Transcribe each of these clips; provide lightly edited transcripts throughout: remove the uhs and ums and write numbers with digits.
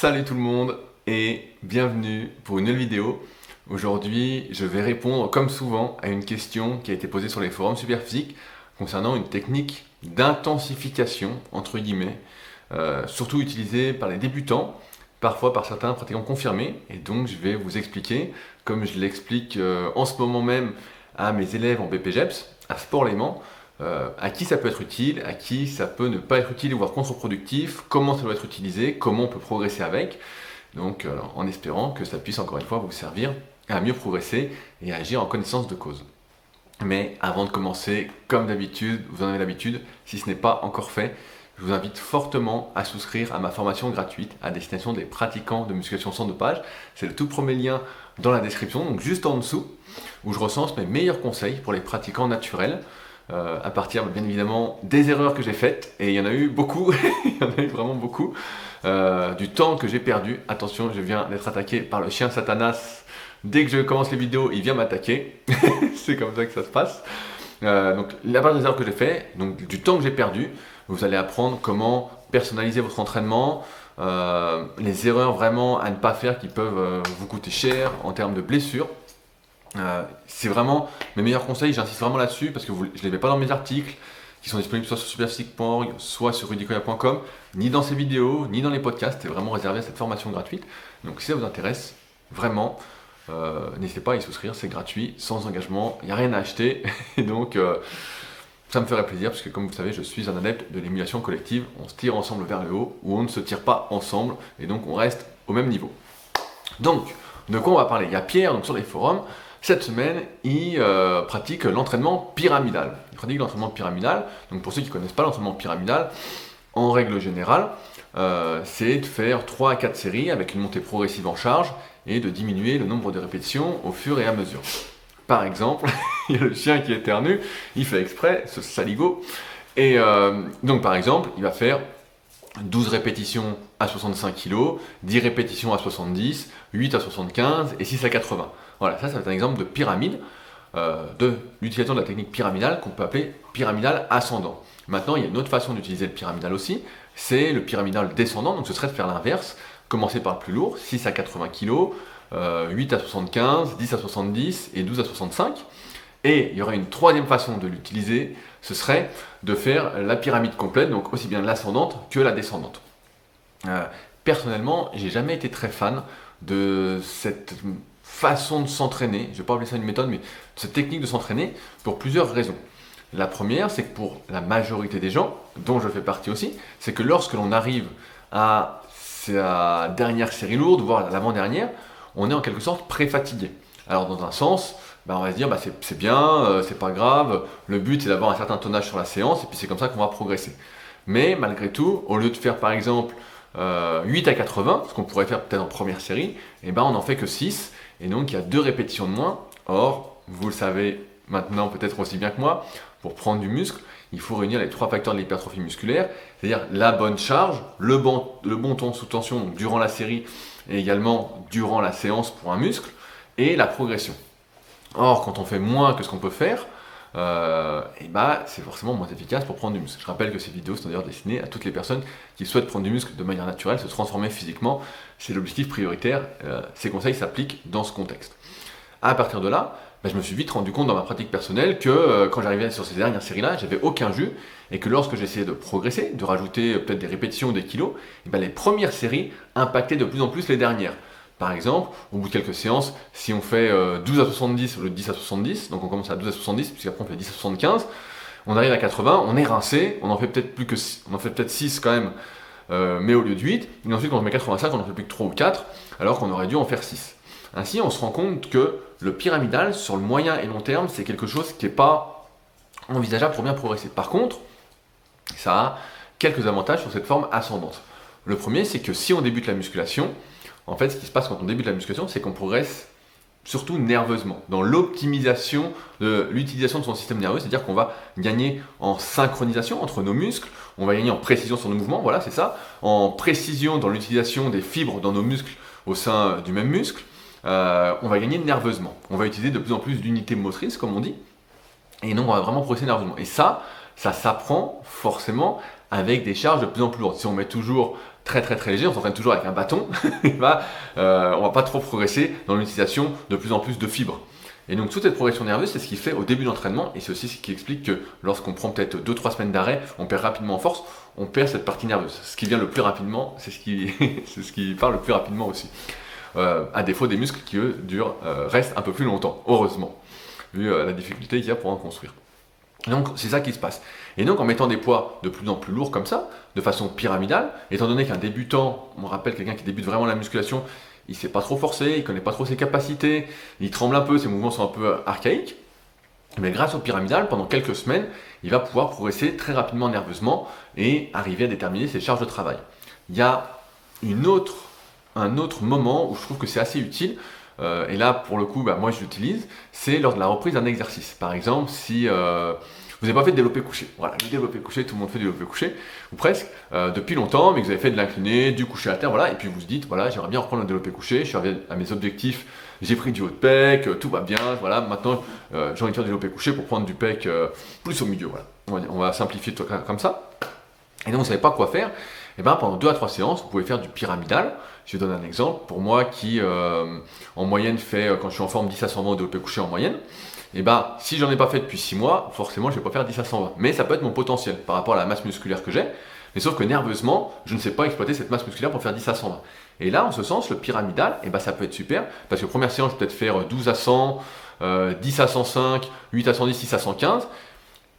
Salut tout le monde et bienvenue pour une nouvelle vidéo. Aujourd'hui, je vais répondre comme souvent à une question qui a été posée sur les forums Superphysique concernant une technique d'intensification, entre guillemets, surtout utilisée par les débutants, parfois par certains pratiquants confirmés. Et donc, je vais vous expliquer, comme je l'explique en ce moment même à mes élèves en BPGEPS, à Sport Léman, à qui ça peut être utile, à qui ça peut ne pas être utile, voire contre-productif, comment ça doit être utilisé, comment on peut progresser avec. Donc en espérant que ça puisse encore une fois vous servir à mieux progresser et à agir en connaissance de cause. Mais avant de commencer, comme d'habitude, vous en avez l'habitude, si ce n'est pas encore fait, je vous invite fortement à souscrire à ma formation gratuite à destination des pratiquants de musculation sans dopage. C'est le tout premier lien dans la description, donc juste en dessous, où je recense mes meilleurs conseils pour les pratiquants naturels. À partir bien évidemment des erreurs que j'ai faites, et il y en a eu beaucoup, il y en a eu vraiment beaucoup, du temps que j'ai perdu. Attention, je viens d'être attaqué par le chien Satanas. Dès que je commence les vidéos, il vient m'attaquer. C'est comme ça que ça se passe. Donc la part des erreurs que j'ai fait, donc du temps que j'ai perdu, vous allez apprendre comment personnaliser votre entraînement, les erreurs vraiment à ne pas faire qui peuvent vous coûter cher en termes de blessures. C'est vraiment mes meilleurs conseils, j'insiste vraiment là-dessus parce que je ne les mets pas dans mes articles qui sont disponibles soit sur superphysique.org, soit sur rudicoya.com, ni dans ces vidéos, ni dans les podcasts. C'est vraiment réservé à cette formation gratuite. Donc si ça vous intéresse, vraiment, n'hésitez pas à y souscrire, c'est gratuit, sans engagement, il n'y a rien à acheter. Et donc ça me ferait plaisir parce que comme vous savez, je suis un adepte de l'émulation collective. On se tire ensemble vers le haut ou on ne se tire pas ensemble et donc on reste au même niveau. Donc, de quoi on va parler? Il y a Pierre donc, sur les forums. Cette semaine, il pratique l'entraînement pyramidal. Il pratique l'entraînement pyramidal. Donc pour ceux qui ne connaissent pas l'entraînement pyramidal, en règle générale, c'est de faire 3 à 4 séries avec une montée progressive en charge et de diminuer le nombre de répétitions au fur et à mesure. Par exemple, il y a le chien qui éternue, il fait exprès, ce saligo. Et donc par exemple, il va faire 12 répétitions à 65 kg, 10 répétitions à 70, 8 à 75 et 6 à 80. Voilà, ça c'est un exemple de pyramide, de l'utilisation de la technique pyramidale qu'on peut appeler pyramidal ascendant. Maintenant, il y a une autre façon d'utiliser le pyramidal aussi, c'est le pyramidal descendant, donc ce serait de faire l'inverse, commencer par le plus lourd, 6 à 80 kg, 8 à 75, 10 à 70 et 12 à 65. Et il y aurait une troisième façon de l'utiliser, ce serait de faire la pyramide complète, donc aussi bien l'ascendante que la descendante. Personnellement, j'ai jamais été très fan de cette façon de s'entraîner, je ne vais pas appeler ça une méthode, mais de cette technique de s'entraîner pour plusieurs raisons. La première, c'est que pour la majorité des gens, dont je fais partie aussi, c'est que lorsque l'on arrive à sa dernière série lourde, voire à l'avant-dernière, on est en quelque sorte pré-fatigué. Alors dans un sens, on va se dire c'est bien, c'est pas grave, le but c'est d'avoir un certain tonnage sur la séance et puis c'est comme ça qu'on va progresser. Mais malgré tout, au lieu de faire par exemple 8 à 80, ce qu'on pourrait faire peut-être en première série, on n'en fait que 6 et donc il y a 2 répétitions de moins. Or, vous le savez maintenant peut-être aussi bien que moi, pour prendre du muscle, il faut réunir les 3 facteurs de l'hypertrophie musculaire, c'est-à-dire la bonne charge, le bon temps sous tension donc durant la série et également durant la séance pour un muscle, et la progression. Or, quand on fait moins que ce qu'on peut faire, c'est forcément moins efficace pour prendre du muscle. Je rappelle que ces vidéos sont d'ailleurs destinées à toutes les personnes qui souhaitent prendre du muscle de manière naturelle, se transformer physiquement. C'est l'objectif prioritaire. Ces conseils s'appliquent dans ce contexte. À partir de là, je me suis vite rendu compte dans ma pratique personnelle que quand j'arrivais sur ces dernières séries-là, j'avais aucun jus et que lorsque j'essayais de progresser, de rajouter peut-être des répétitions ou des kilos, les premières séries impactaient de plus en plus les dernières. Par exemple, au bout de quelques séances, si on fait 12 à 70 au lieu de 10 à 70, donc on commence à 12 à 70, puisqu'après on fait 10 à 75, on arrive à 80, on est rincé, on en fait peut-être plus que 6, on en fait peut-être 6 quand même, mais au lieu de 8, et ensuite quand on met 85, on en fait plus que 3 ou 4, alors qu'on aurait dû en faire 6. Ainsi, on se rend compte que le pyramidal, sur le moyen et long terme, c'est quelque chose qui n'est pas envisageable pour bien progresser. Par contre, ça a quelques avantages sur cette forme ascendante. Le premier, c'est que si on débute la musculation, en fait, ce qui se passe quand on débute la musculation, c'est qu'on progresse surtout nerveusement, dans l'optimisation de l'utilisation de son système nerveux, c'est-à-dire qu'on va gagner en synchronisation entre nos muscles, on va gagner en précision sur nos mouvements, voilà, c'est ça, en précision dans l'utilisation des fibres dans nos muscles au sein du même muscle, on va gagner nerveusement. On va utiliser de plus en plus d'unités motrices, comme on dit, et donc on va vraiment progresser nerveusement. Et ça s'apprend forcément avec des charges de plus en plus lourdes. Si on met toujours très très très léger, on s'entraîne toujours avec un bâton, on va pas trop progresser dans l'utilisation de plus en plus de fibres. Et donc toute cette progression nerveuse, c'est ce qui fait au début de l'entraînement, et c'est aussi ce qui explique que lorsqu'on prend peut-être 2-3 semaines d'arrêt, on perd rapidement en force, on perd cette partie nerveuse. Ce qui vient le plus rapidement, c'est ce qui part le plus rapidement aussi. À défaut des muscles qui, eux, restent un peu plus longtemps, heureusement, vu la difficulté qu'il y a pour en construire. Donc c'est ça qui se passe. Et donc en mettant des poids de plus en plus lourds comme ça, de façon pyramidale, étant donné qu'un débutant, on rappelle quelqu'un qui débute vraiment la musculation, il ne sait pas trop forcer, il ne connaît pas trop ses capacités, il tremble un peu, ses mouvements sont un peu archaïques, mais grâce au pyramidal, pendant quelques semaines, il va pouvoir progresser très rapidement nerveusement et arriver à déterminer ses charges de travail. Il y a un autre moment où je trouve que c'est assez utile, et là pour le coup moi je l'utilise, c'est lors de la reprise d'un exercice. Par exemple, si vous n'avez pas fait de développé couché, voilà, le développé couché, tout le monde fait du développé couché, ou presque, depuis longtemps, mais que vous avez fait de l'incliné, du couché à terre, voilà, et puis vous vous dites, voilà, j'aimerais bien reprendre le développé couché, je suis arrivé à mes objectifs, j'ai pris du haut de pec, tout va bien, voilà, maintenant j'ai envie de faire du développé couché pour prendre du pec plus au milieu, voilà. On va simplifier tout comme ça. Et donc vous ne savez pas quoi faire, et bien pendant 2 à 3 séances, vous pouvez faire du pyramidal. Je vais donner un exemple, pour moi qui en moyenne fait, quand je suis en forme, 10 à 120 au développé couché en moyenne, et ben si j'en ai pas fait depuis 6 mois, forcément je vais pas faire 10 à 120. Mais ça peut être mon potentiel par rapport à la masse musculaire que j'ai, mais sauf que nerveusement, je ne sais pas exploiter cette masse musculaire pour faire 10 à 120. Et là, en ce sens, le pyramidal, et ben ça peut être super, parce que première séance, je vais peut-être faire 12 à 100, 10 à 105, 8 à 110, 6 à 115,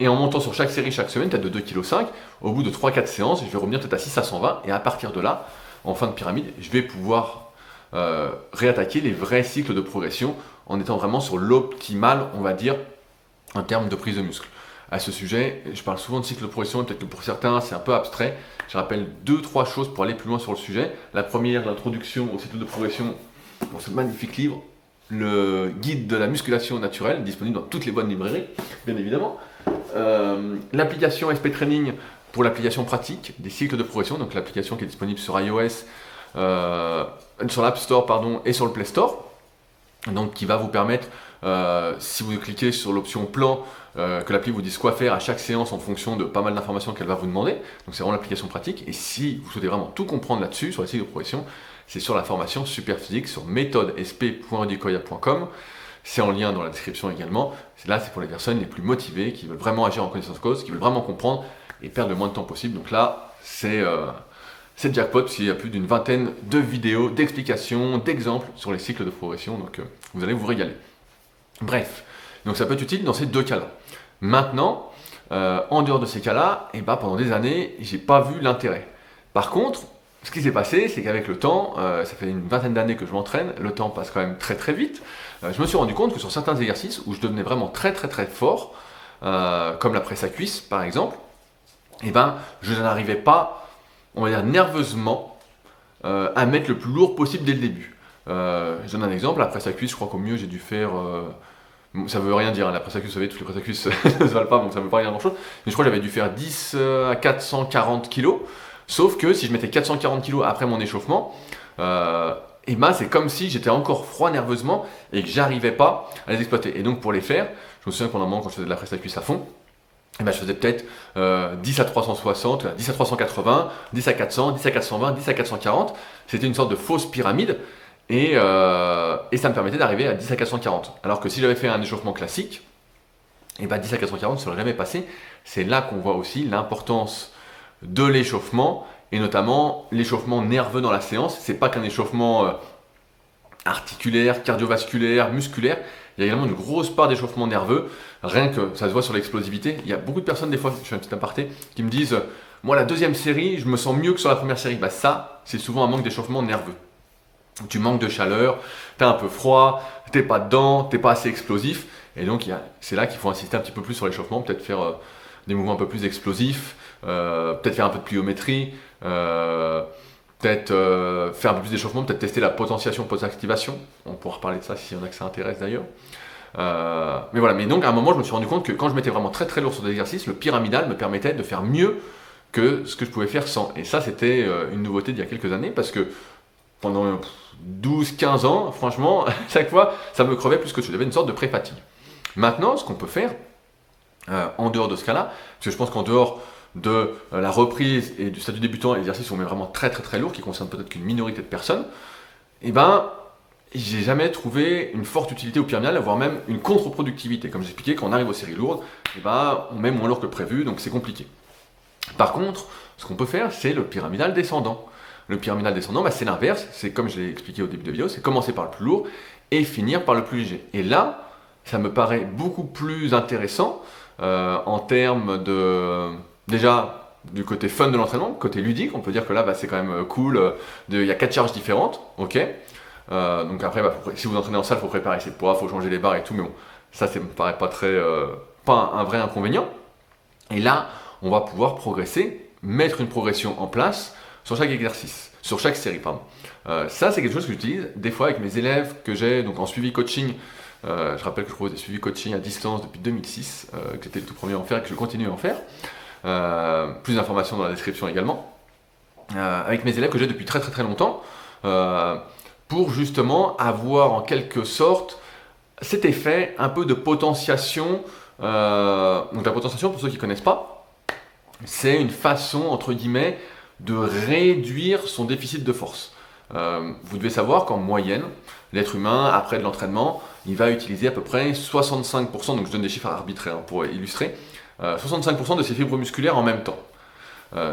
et en montant sur chaque série chaque semaine, peut-être de 2,5 kg, au bout de 3-4 séances, je vais revenir peut-être à 6 à 120, et à partir de là, en fin de pyramide, je vais pouvoir réattaquer les vrais cycles de progression en étant vraiment sur l'optimal, on va dire, en termes de prise de muscle. À ce sujet, je parle souvent de cycle de progression, et peut-être que pour certains, c'est un peu abstrait. Je rappelle 2-3 choses pour aller plus loin sur le sujet. La première, l'introduction au cycle de progression dans ce magnifique livre, le guide de la musculation naturelle, disponible dans toutes les bonnes librairies, bien évidemment. L'application SP Training pour l'application pratique des cycles de progression, donc l'application qui est disponible sur iOS, sur l'App Store et sur le Play Store, donc qui va vous permettre, si vous cliquez sur l'option plan, que l'appli vous dise quoi faire à chaque séance en fonction de pas mal d'informations qu'elle va vous demander. Donc c'est vraiment l'application pratique. Et si vous souhaitez vraiment tout comprendre là-dessus, sur les cycles de progression, c'est sur la formation Superphysique sur méthodesp.rudicoya.com. C'est en lien dans la description également. Là, c'est pour les personnes les plus motivées, qui veulent vraiment agir en connaissance de cause, qui veulent vraiment comprendre et perdre le moins de temps possible. Donc là, c'est jackpot, puisqu'il y a plus d'une vingtaine de vidéos, d'explications, d'exemples sur les cycles de progression. Donc vous allez vous régaler. Bref, donc ça peut être utile dans ces deux cas-là. Maintenant, en dehors de ces cas-là, pendant des années, j'ai pas vu l'intérêt. Par contre, ce qui s'est passé, c'est qu'avec le temps, ça fait une vingtaine d'années que je m'entraîne, le temps passe quand même très très vite, je me suis rendu compte que sur certains exercices où je devenais vraiment très très très fort, comme la presse à cuisse par exemple, je n'arrivais pas, on va dire nerveusement, à mettre le plus lourd possible dès le début. Je donne un exemple, la presse à cuisse, je crois qu'au mieux j'ai dû faire... ça veut rien dire, hein, la presse à cuisse, vous savez, toutes les presses à cuisse ne se valent pas, donc ça ne veut pas dire grand chose, mais je crois que j'avais dû faire 10 à 440 kg. Sauf que si je mettais 440 kg après mon échauffement, c'est comme si j'étais encore froid nerveusement et que j'arrivais pas à les exploiter. Et donc pour les faire, je me souviens que pendant un moment quand je faisais de la presse à cuisse à fond, je faisais peut-être 10 à 360, 10 à 380, 10 à 400, 10 à 420, 10 à 440. C'était une sorte de fausse pyramide et ça me permettait d'arriver à 10 à 440. Alors que si j'avais fait un échauffement classique, 10 à 440 ça n'aurait jamais passé. C'est là qu'on voit aussi l'importance de l'échauffement, et notamment l'échauffement nerveux dans la séance. C'est pas qu'un échauffement articulaire, cardiovasculaire, musculaire, il y a également une grosse part d'échauffement nerveux, rien que ça se voit sur l'explosivité. Il y a beaucoup de personnes, des fois, je fais un petit aparté, qui me disent « Moi, la deuxième série, je me sens mieux que sur la première série. » Ça, c'est souvent un manque d'échauffement nerveux. Tu manques de chaleur, tu es un peu froid, t'es pas dedans, t'es pas assez explosif, et donc c'est là qu'il faut insister un petit peu plus sur l'échauffement, peut-être faire des mouvements un peu plus explosifs, peut-être faire un peu de pliométrie, peut-être faire un peu plus d'échauffement, peut-être tester la potentiation post-activation. On pourra reparler de ça s'il y en a que ça intéresse d'ailleurs. Mais donc à un moment je me suis rendu compte que quand je mettais vraiment très très lourd sur des exercices, le pyramidal me permettait de faire mieux que ce que je pouvais faire sans. Et ça c'était une nouveauté d'il y a quelques années, parce que pendant 12-15 ans, franchement, chaque fois ça me crevait plus que j'avais une sorte de pré-fatigue. Maintenant, ce qu'on peut faire, en dehors de ce cas-là, parce que je pense qu'en dehors de la reprise et du statut débutant, exercice où on met vraiment très lourd, qui concerne peut-être qu'une minorité de personnes, et ben, j'ai jamais trouvé une forte utilité au pyramidal, voire même une contre-productivité. Comme j'expliquais, quand on arrive aux séries lourdes, et ben, on met moins lourd que prévu, donc c'est compliqué. Par contre, ce qu'on peut faire, c'est le pyramidal descendant. Le pyramidal descendant, c'est l'inverse, c'est comme je l'ai expliqué au début de la vidéo, c'est commencer par le plus lourd et finir par le plus léger. Et là, ça me paraît beaucoup plus intéressant en termes de... Déjà, du côté fun de l'entraînement, côté ludique, on peut dire que là, c'est quand même cool, il y a 4 charges différentes, ok. Donc après, si vous entraînez en salle, il faut préparer ses poids, il faut changer les barres et tout, mais bon, ça me paraît pas un vrai inconvénient. Et là, on va pouvoir progresser, mettre une progression en place sur chaque exercice, sur chaque série, pardon. Ça, c'est quelque chose que j'utilise des fois avec mes élèves que j'ai donc en suivi coaching. Je rappelle que je propose des suivis coaching à distance depuis 2006, que j'étais le tout premier à en faire et que je continue à en faire. Plus d'informations dans la description également. Avec mes élèves que j'ai depuis très longtemps, pour justement avoir en quelque sorte cet effet un peu de potentiation. Donc la potentiation, pour ceux qui ne connaissent pas, c'est une façon, entre guillemets, de réduire son déficit de force. Vous devez savoir qu'en moyenne, l'être humain, après de l'entraînement, il va utiliser à peu près 65%, donc je donne des chiffres arbitraires pour illustrer, 65% de ses fibres musculaires en même temps.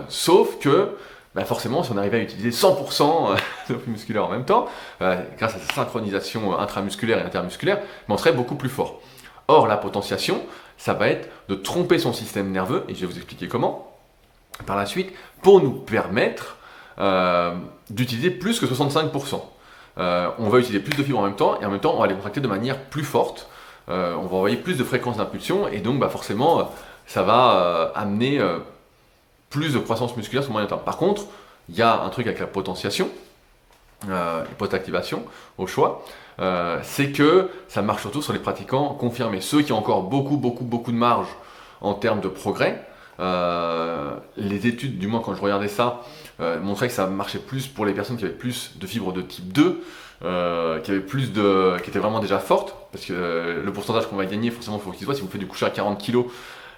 Sauf que, forcément, si on arrivait à utiliser 100% de fibres musculaires en même temps, grâce à sa synchronisation intramusculaire et intermusculaire, on serait beaucoup plus fort. Or, la potentiation, ça va être de tromper son système nerveux, et je vais vous expliquer comment, par la suite, pour nous permettre d'utiliser plus que 65%. On va utiliser plus de fibres en même temps, et en même temps, on va les contracter de manière plus forte. On va envoyer plus de fréquences d'impulsion, et donc forcément, ça va amener plus de croissance musculaire sur le moyen terme. Par contre, il y a un truc avec la potentiation, et post-activation, au choix, c'est que ça marche surtout sur les pratiquants confirmés. Ceux qui ont encore beaucoup de marge en termes de progrès, les études, du moins quand je regardais ça, montraient que ça marchait plus pour les personnes qui avaient plus de fibres de type 2, qui étaient vraiment déjà fortes, parce que le pourcentage qu'on va gagner, forcément, il faut qu'il soit, si vous faites du coucher à 40 kg,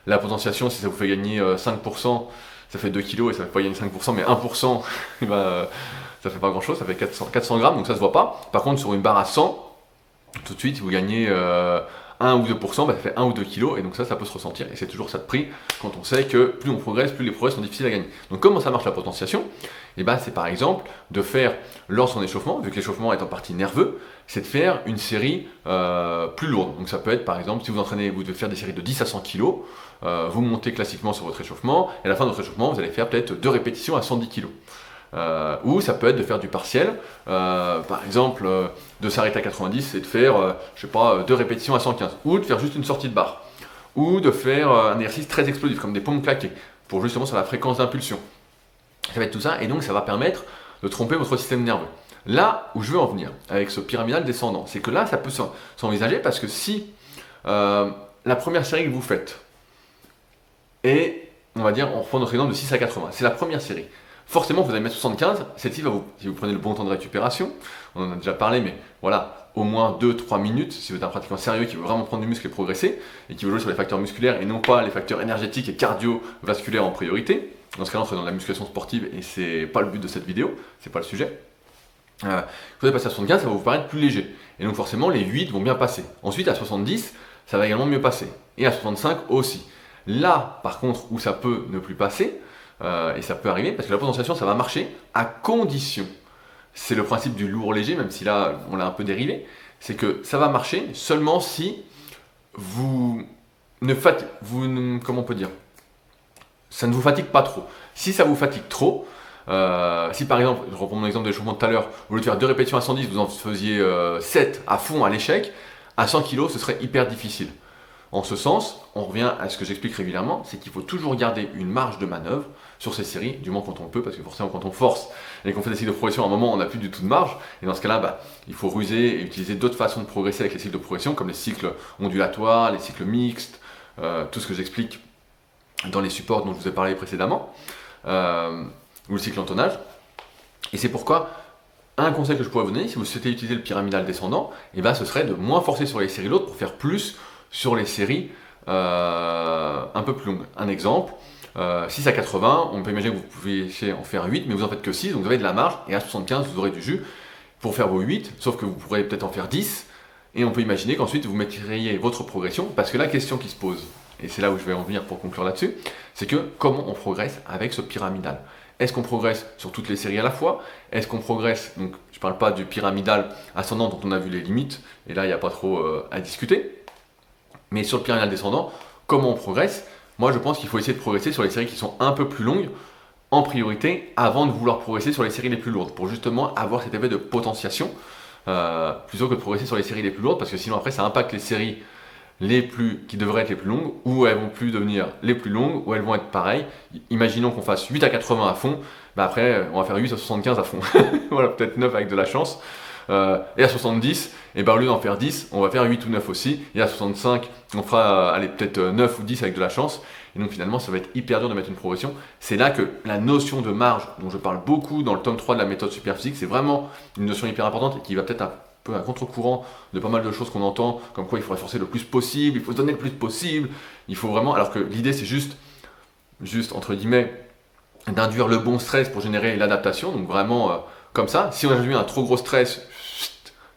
la potentiation, si ça vous fait gagner 5%, ça fait 2 kg et ça ne fait pas gagner 5%, mais 1%, ça fait pas grand chose, ça fait 400 grammes, donc ça se voit pas. Par contre, sur une barre à 100, tout de suite, si vous gagnez 1 ou 2%, ça fait 1 ou 2 kg, et donc ça peut se ressentir. Et c'est toujours ça de prix quand on sait que plus on progresse, plus les progrès sont difficiles à gagner. Donc comment ça marche la potentiation ? C'est par exemple de faire, lors de son échauffement, vu que l'échauffement est en partie nerveux, c'est de faire une série plus lourde. Donc ça peut être par exemple, si vous entraînez, vous devez faire des séries de 10 à 100 kg, vous montez classiquement sur votre échauffement, et à la fin de votre échauffement, vous allez faire peut-être 2 répétitions à 110 kg. Ou ça peut être de faire du partiel, par exemple de s'arrêter à 90 et de faire, 2 répétitions à 115, ou de faire juste une sortie de barre, ou de faire un exercice très explosif comme des pompes claquées, pour justement sur la fréquence d'impulsion. Ça va être tout ça, et donc ça va permettre de tromper votre système nerveux. Là où je veux en venir avec ce pyramidal descendant, c'est que là ça peut s'envisager parce que si la première série que vous faites est, on va dire, on reprend notre exemple de 6 à 80, c'est la première série. Forcément, vous allez mettre 75, celle-ci va si vous prenez le bon temps de récupération, on en a déjà parlé, mais voilà, au moins 2-3 minutes, si vous êtes un pratiquant sérieux qui veut vraiment prendre du muscle et progresser, et qui veut jouer sur les facteurs musculaires et non pas les facteurs énergétiques et cardiovasculaires en priorité. Dans ce cas-là, on serait dans la musculation sportive et c'est pas le but de cette vidéo, c'est pas le sujet. Vous allez passer à 75, ça va vous paraître plus léger. Et donc forcément, les 8 vont bien passer. Ensuite, à 70, ça va également mieux passer. Et à 65 aussi. Là, par contre, où ça peut ne plus passer, et ça peut arriver, parce que la potentiation, ça va marcher à condition. C'est le principe du lourd léger, même si là, on l'a un peu dérivé. C'est que ça va marcher seulement si comment on peut dire, ça ne vous fatigue pas trop. Si ça vous fatigue trop, si par exemple, je reprends mon exemple de l'échauffement de tout à l'heure, au lieu de faire 2 répétitions à 110, vous en faisiez 7 à fond à l'échec, à 100 kg, ce serait hyper difficile. En ce sens, on revient à ce que j'explique régulièrement, c'est qu'il faut toujours garder une marge de manœuvre sur ces séries, du moins quand on peut, parce que forcément quand on force et qu'on fait des cycles de progression, à un moment on n'a plus du tout de marge, et dans ce cas-là, il faut ruser et utiliser d'autres façons de progresser avec les cycles de progression, comme les cycles ondulatoires, les cycles mixtes, tout ce que j'explique dans les supports dont je vous ai parlé précédemment, ou le cycle en tonnage. Et c'est pourquoi, un conseil que je pourrais vous donner, si vous souhaitez utiliser le pyramidal descendant, ce serait de moins forcer sur les séries lourdes pour faire plus sur les séries un peu plus longues. Un exemple, 6 à 80, on peut imaginer que vous pouvez en faire 8, mais vous en faites que 6, donc vous avez de la marge, et à 75, vous aurez du jus pour faire vos 8, sauf que vous pourrez peut-être en faire 10, et on peut imaginer qu'ensuite vous mettriez votre progression, parce que la question qui se pose, et c'est là où je vais en venir pour conclure là-dessus, c'est que comment on progresse avec ce pyramidal? Est-ce qu'on progresse sur toutes les séries à la fois? Est-ce qu'on progresse, donc je ne parle pas du pyramidal ascendant dont on a vu les limites, et là il n'y a pas trop à discuter, mais sur le pyramidal descendant, comment on progresse? Moi je pense qu'il faut essayer de progresser sur les séries qui sont un peu plus longues, en priorité, avant de vouloir progresser sur les séries les plus lourdes, pour justement avoir cet effet de potentiation, plutôt que de progresser sur les séries les plus lourdes, parce que sinon après ça impacte les séries qui devraient être les plus longues, ou elles vont plus devenir les plus longues, ou elles vont être pareilles. Imaginons qu'on fasse 8 à 80 à fond, bah après on va faire 8 à 75 à fond, voilà, peut-être 9 avec de la chance, et à 70, et ben au lieu d'en faire 10, on va faire 8 ou 9 aussi, et à 65, on fera allez, peut-être 9 ou 10 avec de la chance, et donc finalement ça va être hyper dur de mettre une progression. C'est là que la notion de marge, dont je parle beaucoup dans le tome 3 de la méthode Superphysique, c'est vraiment une notion hyper importante, et qui va peut-être un peu à contre-courant de pas mal de choses qu'on entend, comme quoi il faut forcer le plus possible, il faut se donner le plus possible, il faut vraiment, alors que l'idée c'est juste entre guillemets, d'induire le bon stress pour générer l'adaptation, donc vraiment comme ça. Si on induit un trop gros stress,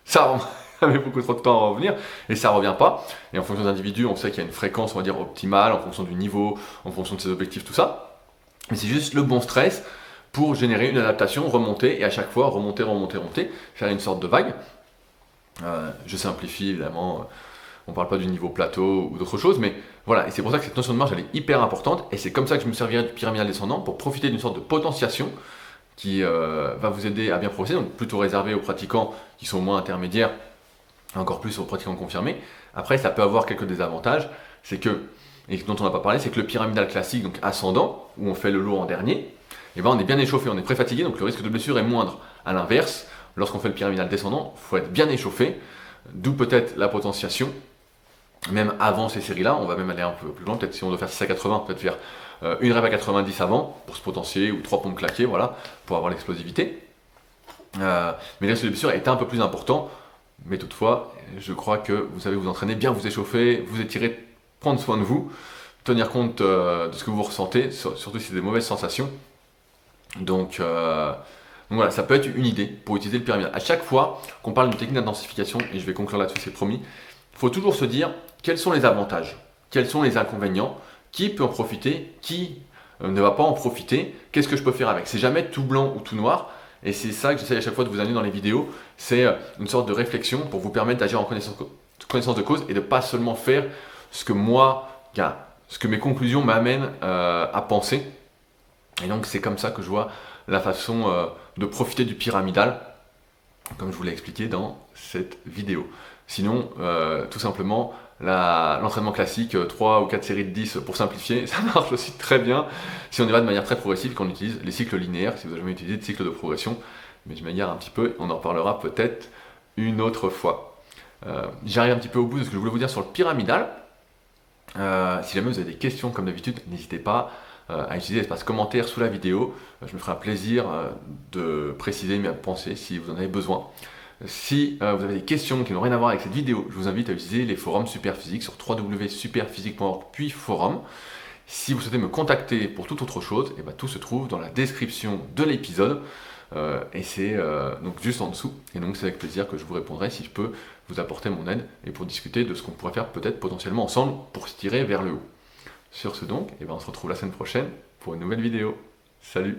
ça met beaucoup trop de temps à revenir, et ça revient pas. Et en fonction des individus, on sait qu'il y a une fréquence, on va dire, optimale, en fonction du niveau, en fonction de ses objectifs, tout ça. Mais c'est juste le bon stress pour générer une adaptation, remonter, et à chaque fois, remonter, faire une sorte de vague. Je simplifie évidemment, on parle pas du niveau plateau ou d'autre chose, mais voilà, et c'est pour ça que cette notion de marge elle est hyper importante, et c'est comme ça que je me servirai du pyramidal descendant pour profiter d'une sorte de potentiation qui va vous aider à bien progresser, donc plutôt réservé aux pratiquants qui sont moins intermédiaires, encore plus aux pratiquants confirmés. Après, ça peut avoir quelques désavantages, c'est que, et dont on n'a pas parlé, c'est que le pyramidal classique, donc ascendant, où on fait le lourd en dernier, et ben on est bien échauffé, on est pré-fatigué, donc le risque de blessure est moindre. À l'inverse, lorsqu'on fait le pyramidal descendant, il faut être bien échauffé, d'où peut-être la potentiation. Même avant ces séries-là, on va même aller un peu plus loin, peut-être si on doit faire 6 à 80, peut-être faire une rep à 90 avant, pour se potentier, ou 3 pompes claquées, voilà, pour avoir l'explosivité. Mais le risque de blessure est un peu plus important, mais toutefois, je crois que vous savez vous entraîner, bien vous échauffer, vous étirer, prendre soin de vous, tenir compte de ce que vous ressentez, surtout si c'est des mauvaises sensations. Donc voilà, ça peut être une idée pour utiliser le pyramidal. À chaque fois qu'on parle d'une technique d'intensification, et je vais conclure là-dessus, c'est promis, il faut toujours se dire quels sont les avantages, quels sont les inconvénients, qui peut en profiter, qui ne va pas en profiter, qu'est-ce que je peux faire avec. C'est jamais tout blanc ou tout noir, et c'est ça que j'essaie à chaque fois de vous amener dans les vidéos, c'est une sorte de réflexion pour vous permettre d'agir en connaissance de cause et de pas seulement faire ce que ce que mes conclusions m'amènent à penser. Et donc c'est comme ça que je vois la façon de profiter du pyramidal, comme je vous l'ai expliqué dans cette vidéo. Sinon, tout simplement, l'entraînement classique, 3 ou 4 séries de 10 pour simplifier, ça marche aussi très bien si on y va de manière très progressive, qu'on utilise les cycles linéaires, si vous n'avez jamais utilisé de cycle de progression, mais je m'égare un petit peu, on en reparlera peut-être une autre fois. J'arrive un petit peu au bout de ce que je voulais vous dire sur le pyramidal. Si jamais vous avez des questions, comme d'habitude, n'hésitez pas à utiliser l'espace commentaire sous la vidéo. Je me ferai un plaisir de préciser mes pensées si vous en avez besoin. Si vous avez des questions qui n'ont rien à voir avec cette vidéo, je vous invite à utiliser les forums Superphysique sur www.superphysique.org puis forum. Si vous souhaitez me contacter pour toute autre chose, et tout se trouve dans la description de l'épisode. Et c'est donc juste en dessous. Et donc c'est avec plaisir que je vous répondrai si je peux vous apporter mon aide et pour discuter de ce qu'on pourrait faire peut-être potentiellement ensemble pour se tirer vers le haut. Sur ce donc, on se retrouve la semaine prochaine pour une nouvelle vidéo. Salut!